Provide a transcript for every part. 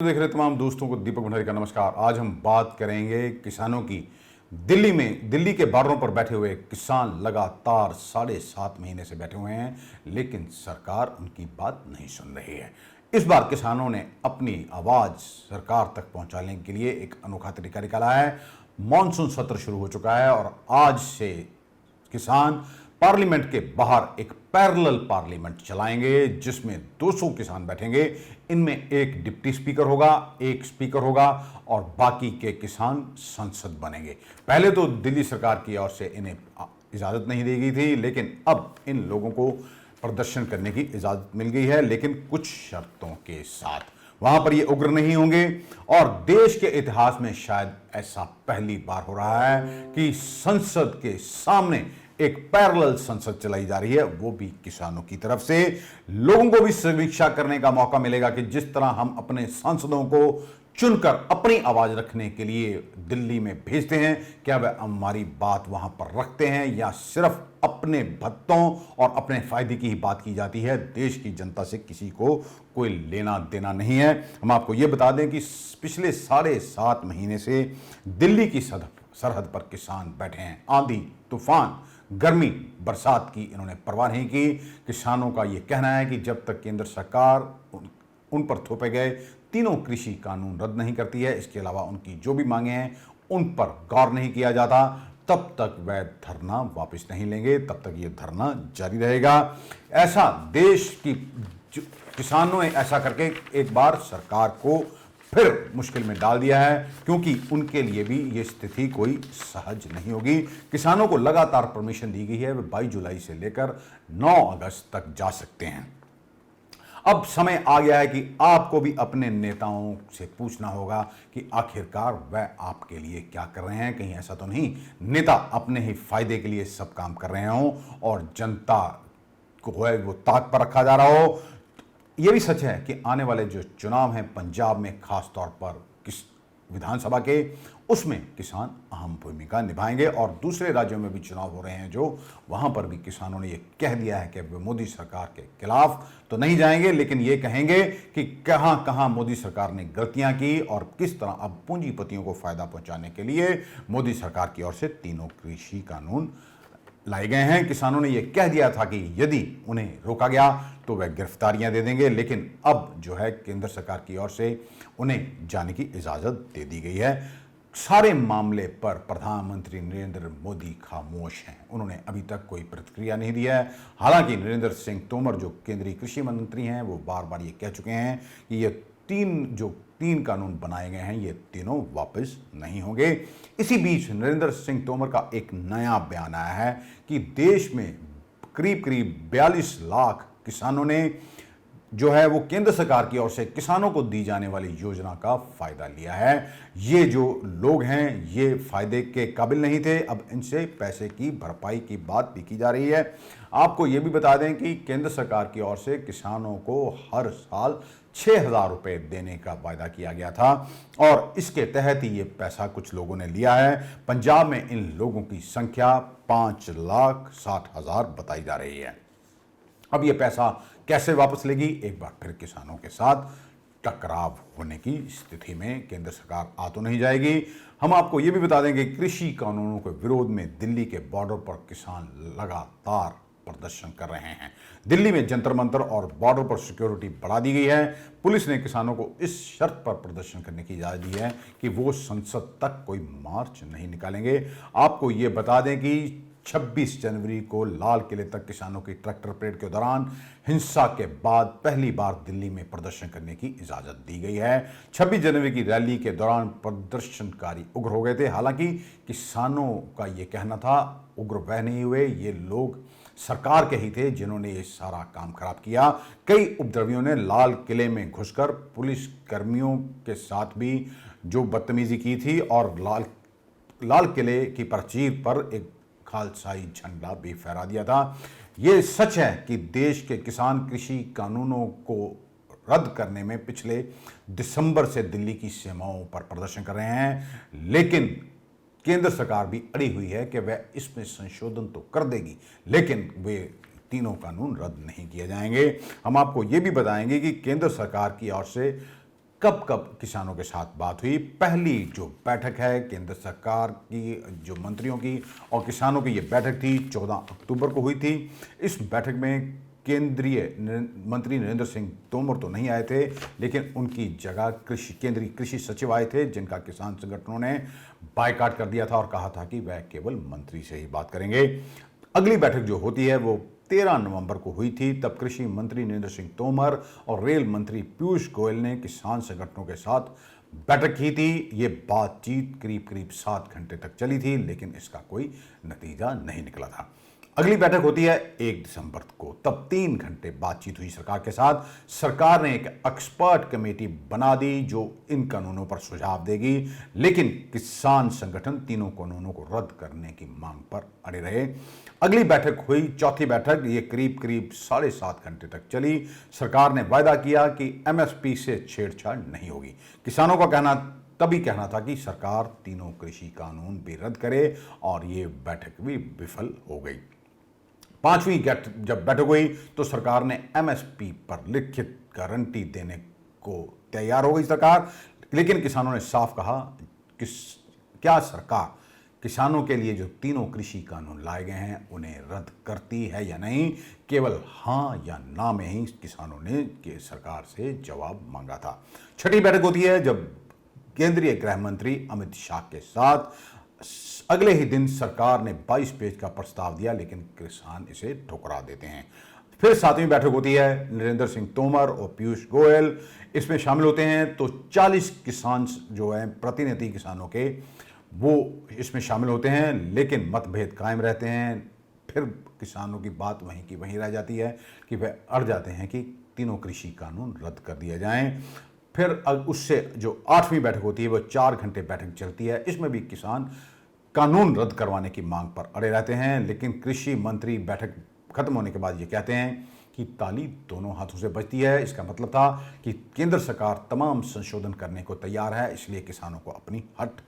देख रहे तमाम दोस्तों को दीपक भंडारी का नमस्कार। आज हम बात करेंगे किसानों की। दिल्ली के बार्डरों पर बैठे हुए किसान लगातार 7.5 महीने से बैठे हुए हैं, लेकिन सरकार उनकी बात नहीं सुन रही है। इस बार किसानों ने अपनी आवाज सरकार तक पहुंचाने के लिए एक अनोखा तरीका निकाला है। मॉनसून सत्र शुरू हो चुका है और आज से किसान पार्लियामेंट के बाहर एक पैरेलल पार्लियामेंट चलाएंगे, जिसमें 200 किसान बैठेंगे। इनमें एक डिप्टी स्पीकर होगा, एक स्पीकर होगा और बाकी के किसान संसद बनेंगे। पहले तो दिल्ली सरकार की ओर से इन्हें इजाजत नहीं दी गई थी, लेकिन अब इन लोगों को प्रदर्शन करने की इजाजत मिल गई है, लेकिन कुछ शर्तों के साथ। वहां पर ये उग्र नहीं होंगे और देश के इतिहास में शायद ऐसा पहली बार हो रहा है कि संसद के सामने एक पैरेलल संसद चलाई जा रही है, वो भी किसानों की तरफ से। लोगों को भी समीक्षा करने का मौका मिलेगा कि जिस तरह हम अपने सांसदों को चुनकर अपनी आवाज रखने के लिए दिल्ली में भेजते हैं, क्या वह हमारी बात वहां पर रखते हैं या सिर्फ अपने भत्तों और अपने फायदे की ही बात की जाती है। देश की जनता से किसी को कोई लेना देना नहीं है। हम आपको यह बता दें कि पिछले 7.5 महीने से दिल्ली की सरहद पर किसान बैठे हैं। आंधी तूफान, गर्मी, बरसात की इन्होंने परवाह नहीं की। किसानों का यह कहना है कि जब तक केंद्र सरकार उन पर थोपे गए तीनों कृषि कानून रद्द नहीं करती है, इसके अलावा उनकी जो भी मांगे हैं उन पर गौर नहीं किया जाता, तब तक वह धरना वापस नहीं लेंगे, तब तक यह धरना जारी रहेगा। ऐसा देश की किसानों ने ऐसा करके एक बार सरकार को फिर मुश्किल में डाल दिया है, क्योंकि उनके लिए भी ये स्थिति कोई सहज नहीं होगी। किसानों को लगातार परमिशन दी गई है, वे 22 जुलाई से लेकर 9 अगस्त तक जा सकते हैं। अब समय आ गया है कि आपको भी अपने नेताओं से पूछना होगा कि आखिरकार वह आपके लिए क्या कर रहे हैं। कहीं ऐसा तो नहीं नेता अपने ही फायदे के लिए सब काम कर रहे हों और जनता को है वो ताक पर रखा जा रहा हो। यह भी सच है कि आने वाले जो चुनाव हैं पंजाब में, खास तौर पर विधानसभा के, उसमें किसान अहम भूमिका निभाएंगे और दूसरे राज्यों में भी चुनाव हो रहे हैं जो वहां पर भी किसानों ने यह कह दिया है कि वे मोदी सरकार के खिलाफ तो नहीं जाएंगे, लेकिन ये कहेंगे कि कहां कहां मोदी सरकार ने गलतियां की और किस तरह अब पूंजीपतियों को फायदा पहुंचाने के लिए मोदी सरकार की ओर से तीनों कृषि कानून लाए गए हैं। किसानों ने यह कह दिया था कि यदि उन्हें रोका गया तो वह गिरफ्तारियां दे देंगे, लेकिन अब जो है केंद्र सरकार की ओर से उन्हें जाने की इजाजत दे दी गई है। सारे मामले पर प्रधानमंत्री नरेंद्र मोदी खामोश हैं, उन्होंने अभी तक कोई प्रतिक्रिया नहीं दी है। हालांकि नरेंद्र सिंह तोमर जो केंद्रीय कृषि मंत्री हैं वो बार बार ये कह चुके हैं कि ये तीन कानून बनाए गए हैं ये तीनों वापस नहीं होंगे। इसी बीच नरेंद्र सिंह तोमर का एक नया बयान आया है कि देश में करीब 42 लाख किसानों ने जो है वो केंद्र सरकार की ओर से किसानों को दी जाने वाली योजना का फायदा लिया है। ये जो लोग हैं ये फायदे के काबिल नहीं थे, अब इनसे पैसे की भरपाई की बात भी की जा रही है। आपको ये भी बता दें कि केंद्र सरकार की ओर से किसानों को हर साल 6,000 रुपये देने का वायदा किया गया था और इसके तहत ही ये पैसा कुछ लोगों ने लिया है। पंजाब में इन लोगों की संख्या 5,60,000 बताई जा रही है। अब ये पैसा कैसे वापस लेगी? एक बार फिर किसानों के साथ टकराव होने की स्थिति में केंद्र सरकार आ तो नहीं जाएगी। हम आपको ये भी बता दें कि कृषि कानूनों के विरोध में दिल्ली के बॉर्डर पर किसान लगातार प्रदर्शन कर रहे हैं। दिल्ली में जंतर मंतर और बॉर्डर पर सिक्योरिटी बढ़ा दी गई है। पुलिस ने किसानों को इस शर्त पर प्रदर्शन करने की इजाजत दी है कि वो संसद तक कोई मार्च नहीं निकालेंगे। आपको ये बता दें कि 26 जनवरी को लाल किले तक किसानों की ट्रैक्टर परेड के दौरान हिंसा के बाद पहली बार दिल्ली में प्रदर्शन करने की इजाजत दी गई है। 26 जनवरी की रैली के दौरान प्रदर्शनकारी उग्र हो गए थे। हालांकि किसानों का ये कहना था उग्र वह नहीं हुए, ये लोग सरकार के ही थे जिन्होंने ये सारा काम खराब किया। कई उपद्रवियों ने लाल किले में घुसकर पुलिस कर्मियों के साथ भी जो बदतमीजी की थी और लाल किले की प्राचीर पर एक खालसाई झंडा भी फहरा दिया था। यह सच है कि देश के किसान कृषि कानूनों को रद्द करने में पिछले दिसंबर से दिल्ली की सीमाओं पर प्रदर्शन कर रहे हैं, लेकिन केंद्र सरकार भी अड़ी हुई है कि वह इसमें संशोधन तो कर देगी, लेकिन वे तीनों कानून रद्द नहीं किए जाएंगे। हम आपको ये भी बताएंगे कि केंद्र सरकार की ओर से कब कब किसानों के साथ बात हुई। पहली जो बैठक है केंद्र सरकार की जो मंत्रियों की और किसानों की, ये बैठक थी 14 अक्टूबर को हुई थी। इस बैठक में केंद्रीय मंत्री नरेंद्र सिंह तोमर तो नहीं आए थे, लेकिन उनकी जगह केंद्रीय कृषि सचिव आए थे, जिनका किसान संगठनों ने बायकॉट कर दिया था और कहा था कि वह केवल मंत्री से ही बात करेंगे। अगली बैठक जो होती है वो 13 नवंबर को हुई थी। तब कृषि मंत्री नरेंद्र सिंह तोमर और रेल मंत्री पीयूष गोयल ने किसान संगठनों के साथ बैठक की थी। ये बातचीत करीब करीब 7 घंटे तक चली थी, लेकिन इसका कोई नतीजा नहीं निकला था। अगली बैठक होती है 1 दिसंबर को। तब 3 घंटे बातचीत हुई सरकार के साथ। सरकार ने एक एक्सपर्ट कमेटी बना दी जो इन कानूनों पर सुझाव देगी, लेकिन किसान संगठन तीनों कानूनों को रद्द करने की मांग पर अड़े रहे। अगली बैठक हुई, चौथी बैठक, ये करीब करीब 7.5 घंटे तक चली। सरकार ने वायदा किया कि एमएसपी से छेड़छाड़ नहीं होगी। किसानों का तभी कहना था कि सरकार तीनों कृषि कानून भी रद्द करे, और ये बैठक भी विफल हो गई। 5वीं जब बैठक हुई तो सरकार ने एमएसपी पर लिखित गारंटी देने को तैयार हो गई सरकार, लेकिन किसानों ने साफ कहा कि क्या सरकार किसानों के लिए जो तीनों कृषि कानून लाए गए हैं उन्हें रद्द करती है या नहीं। केवल हाँ या ना में ही किसानों ने सरकार से जवाब मांगा था। छठी बैठक होती है जब केंद्रीय गृह मंत्री अमित शाह के साथ अगले ही दिन सरकार ने 22 पेज का प्रस्ताव दिया, लेकिन किसान इसे ठुकरा देते हैं। फिर 7वीं बैठक होती है, नरेंद्र सिंह तोमर और पीयूष गोयल इसमें शामिल होते हैं। तो 40 किसान जो हैं प्रतिनिधि किसानों के, वो इसमें शामिल होते हैं, लेकिन मतभेद कायम रहते हैं। फिर किसानों की बात वहीं की वहीं रह जाती है कि वह अड़ जाते हैं कि तीनों कृषि कानून रद्द कर दिए जाएं। फिर उससे जो 8वीं बैठक होती है वो 4 घंटे बैठक चलती है। इसमें भी किसान कानून रद्द करवाने की मांग पर अड़े रहते हैं, लेकिन कृषि मंत्री बैठक खत्म होने के बाद ये कहते हैं कि ताली दोनों हाथों से बजती है। इसका मतलब था कि केंद्र सरकार तमाम संशोधन करने को तैयार है, इसलिए किसानों को अपनी हट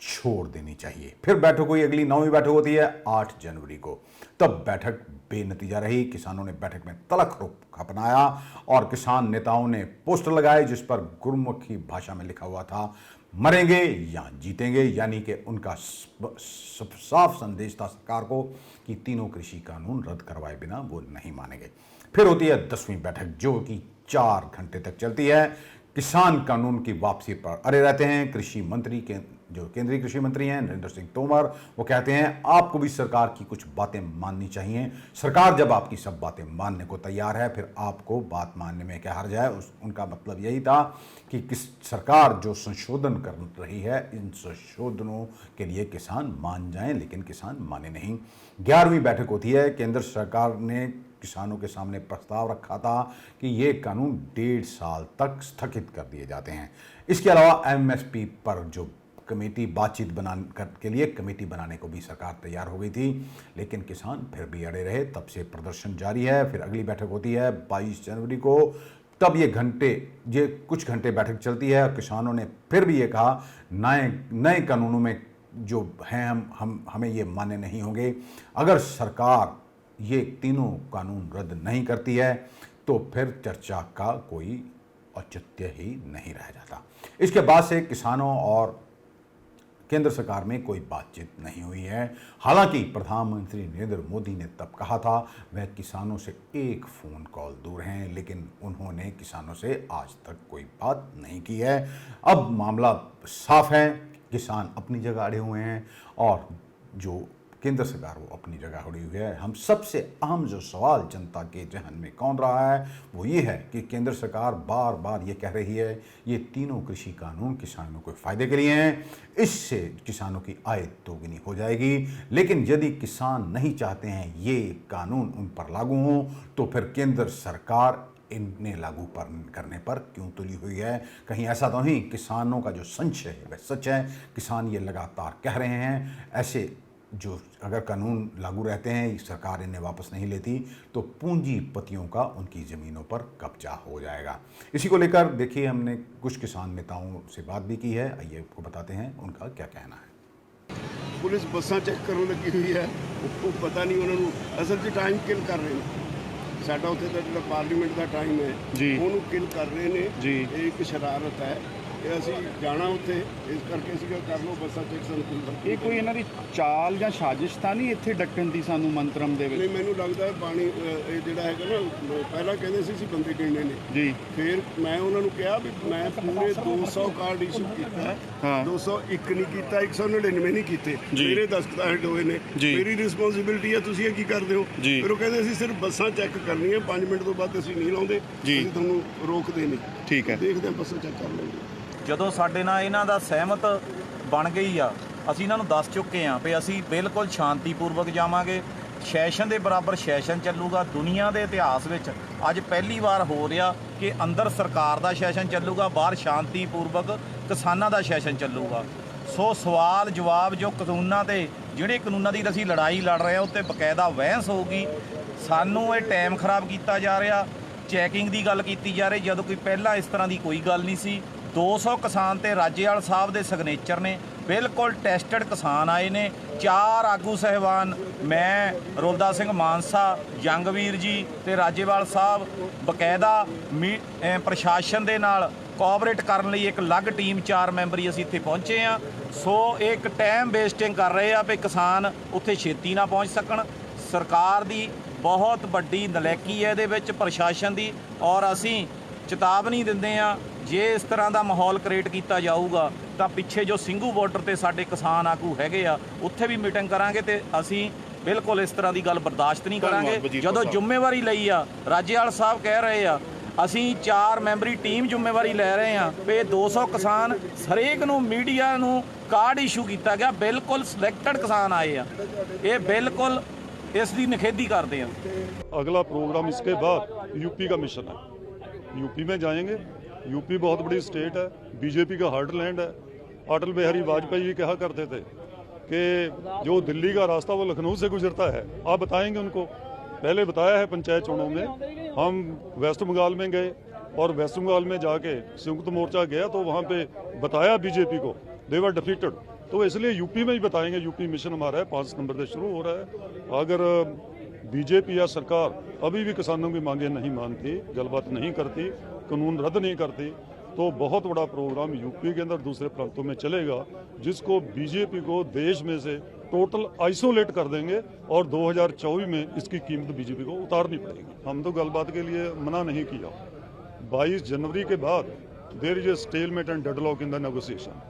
छोड़ देनी चाहिए। फिर बैठक हुई, अगली 9वीं बैठक होती है 8 जनवरी को। तब बैठक बेनतीजा रही। किसानों ने बैठक में तलख रुख अपनाया और किसान नेताओं ने पोस्टर लगाए जिस पर गुरमुखी भाषा में लिखा हुआ था, मरेंगे या जीतेंगे, यानी कि उनका साफ संदेश था सरकार को कि तीनों कृषि कानून रद्द करवाए बिना वो नहीं मानेंगे। फिर होती है 10वीं बैठक जो कि 4 घंटे तक चलती है। किसान कानून की वापसी पर अड़े रहते हैं। कृषि मंत्री के जो केंद्रीय कृषि मंत्री हैं नरेंद्र सिंह तोमर, वो कहते हैं आपको भी सरकार की कुछ बातें माननी चाहिए। सरकार जब आपकी सब बातें मानने को तैयार है, फिर आपको बात मानने में क्या हर्ज है। उनका मतलब यही था कि सरकार जो संशोधन कर रही है, इन संशोधनों के लिए किसान मान जाएं, लेकिन किसान माने नहीं। 11वीं बैठक होती है। केंद्र सरकार ने किसानों के सामने प्रस्ताव रखा था कि ये कानून 1.5 साल तक स्थगित कर दिए जाते हैं। इसके अलावा एमएसपी पर जो कमेटी बातचीत के लिए कमेटी बनाने को भी सरकार तैयार हो गई थी, लेकिन किसान फिर भी अड़े रहे। तब से प्रदर्शन जारी है। फिर अगली बैठक होती है 22 जनवरी को। तब ये कुछ घंटे बैठक चलती है और किसानों ने फिर भी ये कहा नए कानूनों में जो हैं हमें ये मान्य नहीं होंगे। अगर सरकार ये तीनों कानून रद्द नहीं करती है तो फिर चर्चा का कोई औचित्य ही नहीं रह जाता। इसके बाद से किसानों और केंद्र सरकार में कोई बातचीत नहीं हुई है। हालांकि प्रधानमंत्री नरेंद्र मोदी ने तब कहा था वह किसानों से एक फ़ोन कॉल दूर हैं, लेकिन उन्होंने किसानों से आज तक कोई बात नहीं की है। अब मामला साफ है, किसान अपनी जगह अड़े हुए हैं और जो केंद्र सरकार वो अपनी जगह अड़ी हुई है। हम सबसे अहम जो सवाल जनता के जहन में कौन रहा है वो ये है कि केंद्र सरकार बार बार ये कह रही है ये तीनों कृषि कानून किसानों के फायदे के लिए हैं, इससे किसानों की आय दोगुनी हो जाएगी। लेकिन यदि किसान नहीं चाहते हैं ये कानून उन पर लागू हों तो फिर केंद्र सरकार इन्हें लागू करने पर क्यों तुली हुई है। कहीं ऐसा तो नहीं किसानों का जो संशय है वह सच है। किसान ये लगातार कह रहे हैं ऐसे जो अगर कानून लागू रहते हैं, सरकार इन्हें वापस नहीं लेती तो पूंजीपतियों का उनकी ज़मीनों पर कब्जा हो जाएगा। इसी को लेकर देखिए हमने कुछ किसान नेताओं से बात भी की है, आइए आपको बताते हैं उनका क्या कहना है। पुलिस बसा चेक करने लगी हुई है, उसको पता नहीं उन्होंने असल 'ਚ टाइम किल कर रहे हैं। ਸਾਡਾ ਉੱਥੇ ਦਾ ਜਿਹੜਾ ਪਾਰਲੀਮੈਂਟ ਦਾ ਟਾਈਮ ਹੈ ਜੀ। ਉਹਨੂੰ ਕਿਲ ਕਰ ਰਹੇ ਨੇ ਜੀ। ਇਹ ਇੱਕ ਸ਼ਰਾਰਤ ਹੈ। ਇਹ ਅਸੀਂ ਜਾਣਾ ਉੱਥੇ ਇਸ ਕਰਕੇ ਸੀਗਾ ਕਰ ਲਓ ਬੱਸਾਂ ਚੈੱਕ ਸਾਨੂੰ ਇਹ ਕੋਈ ਇਹਨਾਂ ਦੀ ਚਾਲ ਜਾਂ ਸਾਜ਼ਿਸ਼ ਤਾਂ ਨਹੀਂ ਇੱਥੇ ਡੱਕਣ ਦੀ ਸਾਨੂੰ ਮੰਤਰਮ ਦੇ ਨਹੀਂ, ਵਿੱਚ? ਮੈਨੂੰ ਲੱਗਦਾ ਹੈ ਪਾਣੀ ਇਹ ਜਿਹੜਾ ਹੈਗਾ ਨਾ ਪਹਿਲਾਂ ਕਹਿੰਦੇ ਸੀ ਅਸੀਂ ਬੰਦੇ ਗਿਣਨੇ ਨੇ ਜੀ। ਫਿਰ ਮੈਂ ਉਹਨਾਂ ਨੂੰ ਕਿਹਾ ਵੀ ਮੈਂ ਪੂਰੇ 200 ਕਾਰਡ ਇਸ਼ੂ ਕੀਤਾ ਹੈ, ਹਾਂ। 201 ਨਹੀਂ ਕੀਤਾ, 199 ਨਹੀਂ ਕੀਤੇ, ਜੀ। ਮੇਰੇ ਦਸਤਖਤ ਹੋਏ ਨੇ, ਜੀ। ਮੇਰੀ ਰਿਸਪੌਂਸਿਬਿਲਟੀ ਹੈ, ਤੁਸੀਂ ਇਹ ਕੀ ਕਰਦੇ ਹੋ? ਜੀ। ਫਿਰ ਉਹ ਕਹਿੰਦੇ ਅਸੀਂ ਸਿਰਫ ਬੱਸਾਂ ਚੈੱਕ ਕਰਨੀਆਂ, 5 ਮਿੰਟ ਤੋਂ ਬਾਅਦ ਅਸੀਂ ਨਹੀਂ ਲਾਉਂਦੇ, ਜੀ। ਅਸੀਂ ਤੁਹਾਨੂੰ ਰੋਕਦੇ ਨਹੀਂ। ਠੀਕ ਹੈ। ਦੇਖਦੇ ਹਾਂ ਬੱਸਾਂ ਚੈੱਕ ਕਰ ਲੈਂਦੇ। ਜਦੋਂ ਸਾਡੇ ਨਾਲ ਇਹਨਾਂ ਦਾ ਸਹਿਮਤ ਬਣ ਗਈ ਆ, ਅਸੀਂ ਇਹਨਾਂ ਨੂੰ ਦੱਸ ਚੁੱਕੇ ਆ ਵੀ ਅਸੀਂ ਬਿਲਕੁਲ ਸ਼ਾਂਤੀਪੂਰਵਕ ਜਾਵਾਂਗੇ, ਸੈਸ਼ਨ ਦੇ ਬਰਾਬਰ ਸੈਸ਼ਨ ਚੱਲੂਗਾ। ਦੁਨੀਆ ਦੇ ਇਤਿਹਾਸ ਵਿੱਚ ਅੱਜ ਪਹਿਲੀ ਵਾਰ ਹੋ ਰਿਹਾ ਕਿ ਅੰਦਰ ਸਰਕਾਰ ਦਾ ਸੈਸ਼ਨ ਚੱਲੂਗਾ, ਬਾਹਰ ਸ਼ਾਂਤੀਪੂਰਵਕ ਕਿਸਾਨਾਂ ਦਾ ਸੈਸ਼ਨ ਚੱਲੂਗਾ। ਸੋ ਸਵਾਲ ਜਵਾਬ ਜੋ ਕਾਨੂੰਨਾਂ ਤੇ ਜਿਹੜੇ ਕਾਨੂੰਨਾਂ ਦੀ ਅਸੀਂ ਲੜਾਈ ਲੜ ਰਹੇ ਹਾਂ ਉੱਤੇ ਬਕਾਇਦਾ ਬਹਿਸ ਹੋਊਗੀ। ਸਾਨੂੰ ਇਹ ਟਾਈਮ ਖਰਾਬ ਕੀਤਾ ਜਾ ਰਿਹਾ, ਚੈਕਿੰਗ ਦੀ ਗੱਲ ਕੀਤੀ ਜਾ ਰਹੀ ਜਦੋਂ ਕੋਈ ਪਹਿਲਾਂ ਇਸ ਤਰ੍ਹਾਂ ਦੀ ਕੋਈ ਗੱਲ ਨਹੀਂ ਸੀ। 200 ਕਿਸਾਨ ਤੇ ਰਾਜੇਵਾਲ ਸਾਹਿਬ ਦੇ ਸਿਗਨੇਚਰ ਨੇ, ਬਿਲਕੁਲ ਟੈਸਟਡ ਕਿਸਾਨ ਆਏ ਨੇ। 4 ਆਗੂ ਸਹਿਬਾਨ, ਮੈਂ ਰੋਲਦਾ ਸਿੰਘ ਮਾਨਸਾ, ਜੰਗਵੀਰ ਜੀ ਤੇ ਰਾਜੇਵਾਲ ਸਾਹਿਬ ਬਕਾਇਦਾ ਪ੍ਰਸ਼ਾਸਨ ਦੇ ਨਾਲ ਕੋਆਪਰੇਟ ਕਰਨ ਲਈ ਇੱਕ ਅਲੱਗ ਟੀਮ 4 ਮੈਂਬਰੀ ਅਸੀਂ ਇੱਥੇ ਪਹੁੰਚੇ ਆ। ਸੋ ਇਹ ਇੱਕ ਟਾਈਮ ਵੇਸਟਿੰਗ ਕਰ ਰਹੇ ਆ ਵੀ ਕਿਸਾਨ ਉੱਥੇ ਛੇਤੀ ਨਾ ਪਹੁੰਚ ਸਕਣ। ਸਰਕਾਰ ਦੀ ਬਹੁਤ ਵੱਡੀ ਨਲਾਇਕੀ ਹੈ ਇਹਦੇ ਵਿੱਚ, ਪ੍ਰਸ਼ਾਸਨ ਦੀ, ਔਰ ਅਸੀਂ ਚੇਤਾਵਨੀ ਦਿੰਦੇ ਆ ਜੇ ਇਸ ਤਰ੍ਹਾਂ ਦਾ ਮਾਹੌਲ ਕ੍ਰੀਏਟ ਕੀਤਾ ਜਾਊਗਾ ਤਾਂ ਪਿੱਛੇ ਜੋ ਸਿੰਘੂ ਬਾਰਡਰ ਤੇ ਸਾਡੇ ਕਿਸਾਨ ਆਗੂ ਹੈਗੇ ਆ ਉੱਥੇ ਵੀ ਮੀਟਿੰਗ ਕਰਾਂਗੇ ਤੇ ਅਸੀਂ ਬਿਲਕੁਲ ਇਸ ਤਰ੍ਹਾਂ ਦੀ ਗੱਲ ਬਰਦਾਸ਼ਤ ਨਹੀਂ ਕਰਾਂਗੇ। ਜਦੋਂ ਜ਼ਿੰਮੇਵਾਰੀ ਲਈ ਆ, ਰਾਜੇਵਾਲ ਸਾਹਿਬ ਕਹਿ ਰਹੇ ਆ ਅਸੀਂ 4 ਮੈਂਬਰੀ ਟੀਮ ਜ਼ਿੰਮੇਵਾਰੀ ਲੈ ਰਹੇ ਆ ਵੀ 200 ਕਿਸਾਨ ਹਰੇਕ ਨੂੰ ਮੀਡੀਆ ਨੂੰ ਕਾਰਡ ਇਸ਼ੂ ਕੀਤਾ ਗਿਆ, ਬਿਲਕੁਲ ਸਿਲੈਕਟਡ ਕਿਸਾਨ ਆਏ ਆ, ਇਹ ਬਿਲकुल इस दी निखेधी करते हैं। अगला प्रोग्राम इसके बाद यूपी का मिशन है, यूपी में जाएंगे। यूपी बहुत बड़ी स्टेट है, बीजेपी का हार्टलैंड है। अटल बिहारी वाजपेयी जी कहा करते थे कि जो दिल्ली का रास्ता वो लखनऊ से गुजरता है। आप बताएंगे उनको, पहले बताया है पंचायत चुनाव में, हम वेस्ट बंगाल में गए और वेस्ट बंगाल में जाके संयुक्त मोर्चा गया तो वहाँ पे बताया बीजेपी को, दे वर डिफीटेड। तो इसलिए यूपी में ही बताएंगे। यूपी मिशन हमारा है, 5 नंबर से शुरू हो रहा है। अगर बीजेपी या सरकार अभी भी किसानों की मांगे नहीं मानती, गलबात नहीं करती, कानून रद्द नहीं करती, तो बहुत बड़ा प्रोग्राम यूपी के अंदर दूसरे प्रांतों में चलेगा, जिसको बीजेपी को देश में से टोटल आइसोलेट कर देंगे और 2024 में इसकी कीमत बीजेपी को उतारनी पड़ेगी। हम तो गलबात के लिए मना नहीं किया। 22 जनवरी के बाद there is a stalemate and deadlock in the negotiation.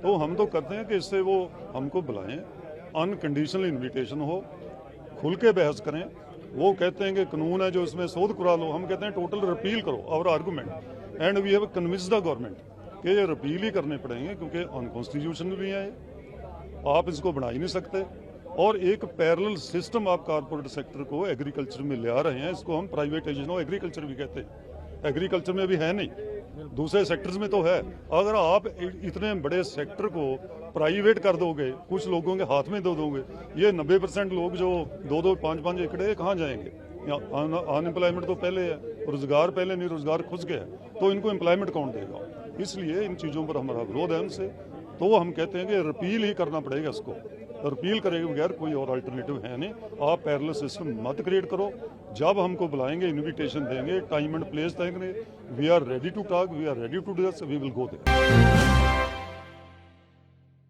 तो हम तो करते हैं कि इससे वो हमको बुलाएं, अनकंडीशनल इन्विटेशन हो, खुल के बहस करें। वो कहते हैं कि कानून है जो इसमें शोध करा लो, हम कहते हैं टोटल रिपील करो our argument, and we have convince the government कि ये रिपील ही करने पड़ेंगे क्योंकि अनकॉन्स्टिट्यूशनल भी है, आप इसको बना ही नहीं सकते। और एक पैरेलल सिस्टम आप कारपोरेट सेक्टर को एग्रीकल्चर में ले आ रहे हैं, इसको हम प्राइवेटाइजेशन ऑफ एग्रीकल्चर भी कहते हैं। एग्रीकल्चर में भी है नहीं, दूसरे सेक्टर्स में तो है। अगर आप इतने बड़े सेक्टर को प्राइवेट कर दोगे, कुछ लोगों के हाथ में दे दोगे, ये 90% लोग जो 2-2, 5-5 एकड़ है कहाँ जाएंगे? अनएम्प्लॉयमेंट तो पहले है, रोजगार पहले नहीं, रोजगार खुस गया है, तो इनको एम्प्लॉयमेंट कौन देगा? इसलिए इन चीज़ों पर हमारा विरोध है उनसे। तो हम कहते हैं कि रिपील ही करना पड़ेगा इसको। रिपील करे बगैर कोई और अल्टरनेटिव है नहीं। आप पैरेलल सिस्टम मत क्रिएट करो। जब हमको बुलाएंगे, इन्विटेशन देंगे, टाइम एंड प्लेस देंगे, we are ready to talk, we are ready to discuss, we will go there.